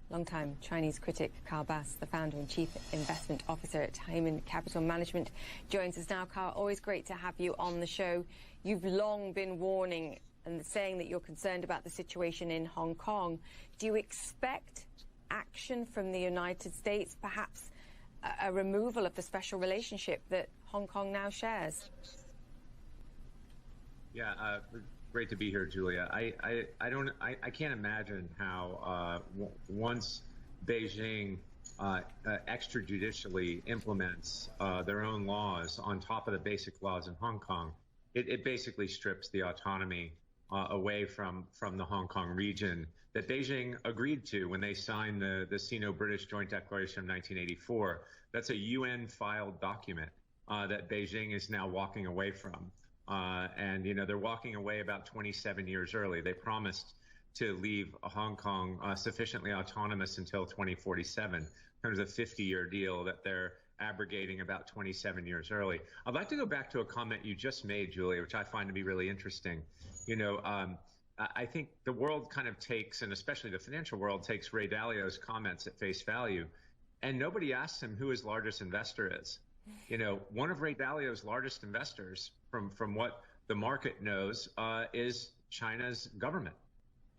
Longtime Chinese critic Carl Bass, the founder and chief investment officer at Hyman Capital Management, joins us now. Carl, always great to have you on the show. You've long been warning and saying that you're concerned about the situation in Hong Kong. Do you expect action from the United States, perhaps a removal of the special relationship that Hong Kong now shares? Yeah, great to be here, Julia. I can't imagine how once Beijing extrajudicially implements their own laws on top of the basic laws in Hong Kong, it basically strips the autonomy away from the Hong Kong region that Beijing agreed to when they signed the Sino-British Joint Declaration of 1984. That's a UN-filed document that Beijing is now walking away from. And, you know, they're walking away about 27 years early. They promised to leave Hong Kong sufficiently autonomous until 2047. In terms of a 50-year deal that they're abrogating about 27 years early. I'd like to go back to a comment you just made, Julia, which I find to be really interesting. You know, I think the world kind of takes, and especially the financial world, takes Ray Dalio's comments at face value, and nobody asks him who his largest investor is. You know, one of Ray Dalio's largest investors, from what the market knows, is China's government.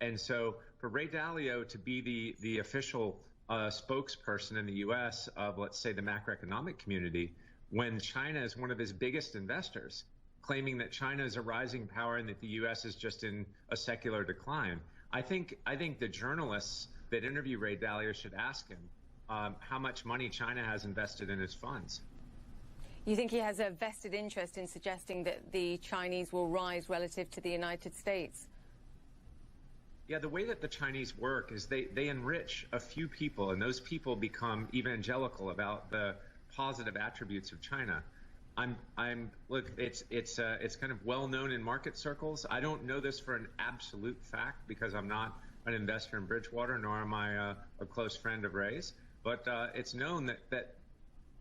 And so for Ray Dalio to be the official spokesperson in the U.S. of, let's say, the macroeconomic community, when China is one of his biggest investors, claiming that China is a rising power and that the U.S. is just in a secular decline, I think the journalists that interview Ray Dalio should ask him how much money China has invested in its funds. You think he has a vested interest in suggesting that the Chinese will rise relative to the United States? Yeah, the way that the Chinese work is they enrich a few people, and those people become evangelical about the positive attributes of China. Look, it's kind of well known in market circles. I don't know this for an absolute fact because I'm not an investor in Bridgewater, nor am I a close friend of Ray's. But it's known that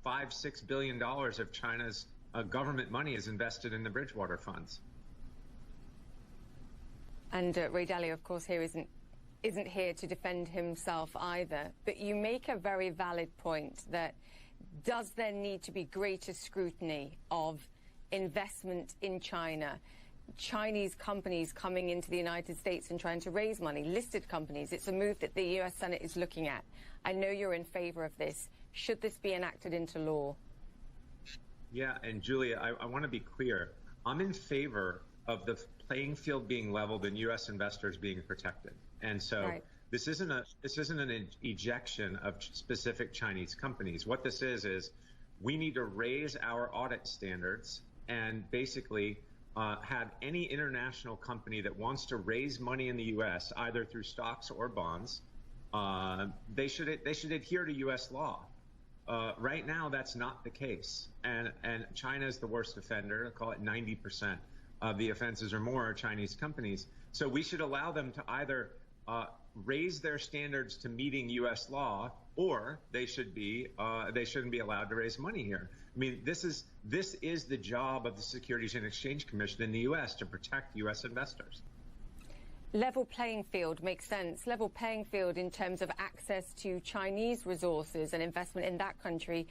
$5-6 billion of China's government money is invested in the Bridgewater funds. And Ray Dalio, of course, here isn't here to defend himself either. But you make a very valid point that does there need to be greater scrutiny of investment in China? Chinese companies coming into the United States and trying to raise money, listed companies. It's a move that the U.S. Senate is looking at. I know you're in favor of this. Should this be enacted into law? Yeah, and Julia, I want to be clear. I'm in favor of the playing field being leveled and U.S. investors being protected. And so right. This isn't an ejection of specific Chinese companies. What this is we need to raise our audit standards and basically have any international company that wants to raise money in the U.S., either through stocks or bonds, they should adhere to U.S. law. Right now, that's not the case. And China is the worst offender. I'll call it 90% of the offenses or more are Chinese companies. So we should allow them to either raise their standards to meeting U.S. law, or they shouldn't be allowed to raise money here. I mean, this is the job of the Securities and Exchange Commission in the U.S. to protect U.S. investors. Level playing field makes sense. Level playing field in terms of access to Chinese resources and investment in that country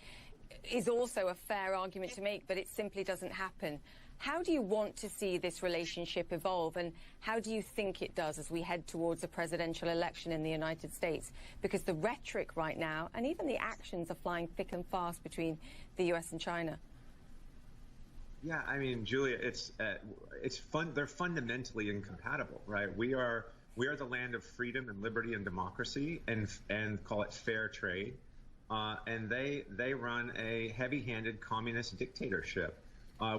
is also a fair argument to make, but it simply doesn't happen. How do you want to see this relationship evolve, and how do you think it does as we head towards a presidential election in the United States? Because the rhetoric right now, and even the actions, are flying thick and fast between the U.S. and China. Yeah, I mean, Julia, it's fun. They're fundamentally incompatible, right? We are the land of freedom and liberty and democracy, and call it fair trade. And they run a heavy-handed communist dictatorship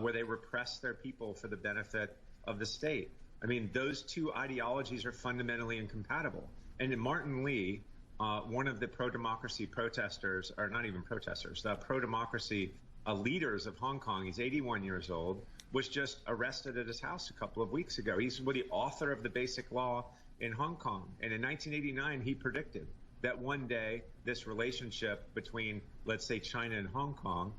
where they repress their people for the benefit of the state. I mean, those two ideologies are fundamentally incompatible. And Martin Lee, one of the pro-democracy protesters, or not even protesters, the pro-democracy leaders of Hong Kong, he's 81 years old, was just arrested at his house a couple of weeks ago. He's the author of the Basic Law in Hong Kong. And in 1989, he predicted that one day this relationship between, let's say, China and Hong Kong,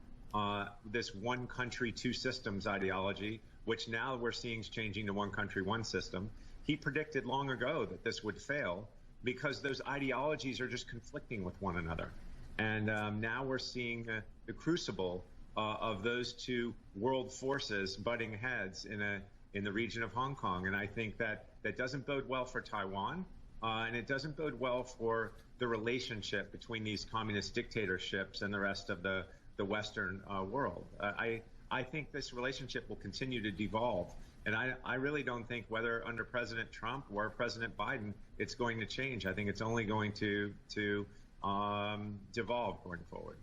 this one country, two systems ideology, which now we're seeing is changing to one country, one system. He predicted long ago that this would fail. because those ideologies are just conflicting with one another. And now we're seeing the crucible of those two world forces butting heads in the region of Hong Kong. And I think that doesn't bode well for Taiwan, and it doesn't bode well for the relationship between these communist dictatorships and the rest of the Western world. I think this relationship will continue to devolve. And I really don't think whether under President Trump or President Biden, it's going to change. I think it's only going to devolve going forward.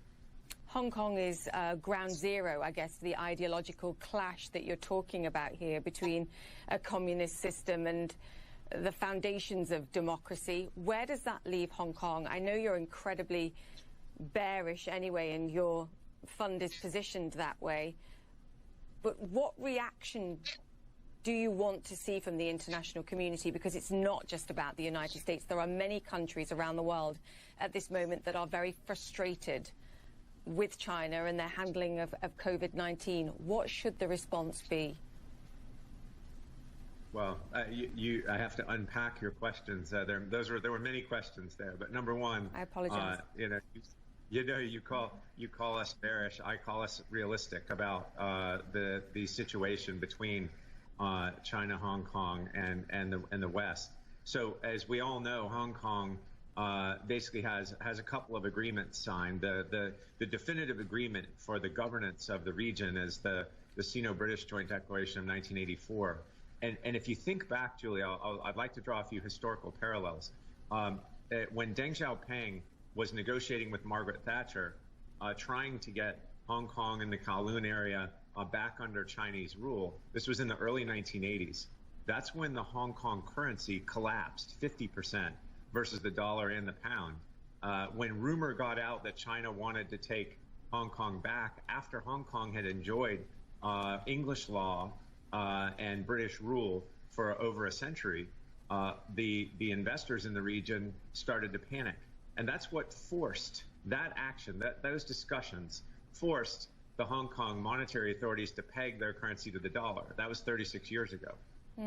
Hong Kong is ground zero, I guess, the ideological clash that you're talking about here between a communist system and the foundations of democracy. Where does that leave Hong Kong? I know you're incredibly bearish anyway, and your fund is positioned that way. But what reaction do you want to see from the international community? Because it's not just about the United States. There are many countries around the world at this moment that are very frustrated with China and their handling of COVID-19. What should the response be? Well, I have to unpack your questions. There were many questions there, but number one, I apologize. You call us bearish. I call us realistic about the situation between China, Hong Kong, and the West. So as we all know, Hong Kong basically has a couple of agreements signed. The definitive agreement for the governance of the region is the Sino-British Joint Declaration of 1984. And if you think back, Julia, I'd like to draw a few historical parallels. When Deng Xiaoping was negotiating with Margaret Thatcher, trying to get Hong Kong and the Kowloon area back under Chinese rule, this was in the early 1980s. That's when the Hong Kong currency collapsed 50% versus the dollar and the pound. When rumor got out that China wanted to take Hong Kong back after Hong Kong had enjoyed English law and British rule for over a century, the investors in the region started to panic. And that's what forced that action, those discussions forced the Hong Kong monetary authorities to peg their currency to the dollar. That was 36 years ago.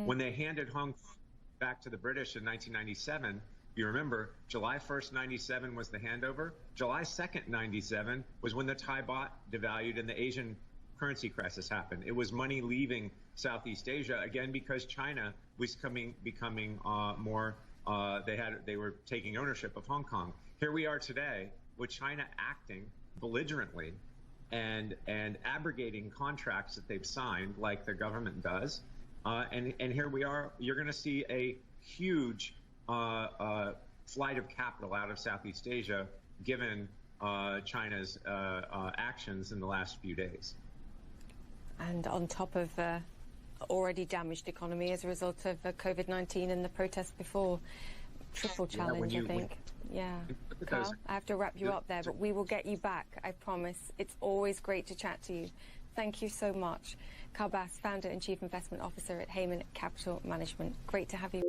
When they handed Hong Kong back to the British in 1997, you remember, July 1st, 97 was the handover. July 2nd, 97 was when the Thai baht devalued and the Asian currency crisis happened. It was money leaving Southeast Asia, again, because China was becoming more, they were taking ownership of Hong Kong. Here we are today with China acting belligerently and abrogating contracts that they've signed, like the government does. And here we are. You're going to see a huge flight of capital out of Southeast Asia, given China's actions in the last few days. And on top of already damaged economy as a result of COVID-19 and the protests before. Triple challenge, I think. Carl, I have to wrap you up there, but we will get you back, I promise. It's always great to chat to you. Thank you so much. Carl Bass, Founder and Chief Investment Officer at Heyman Capital Management. Great to have you.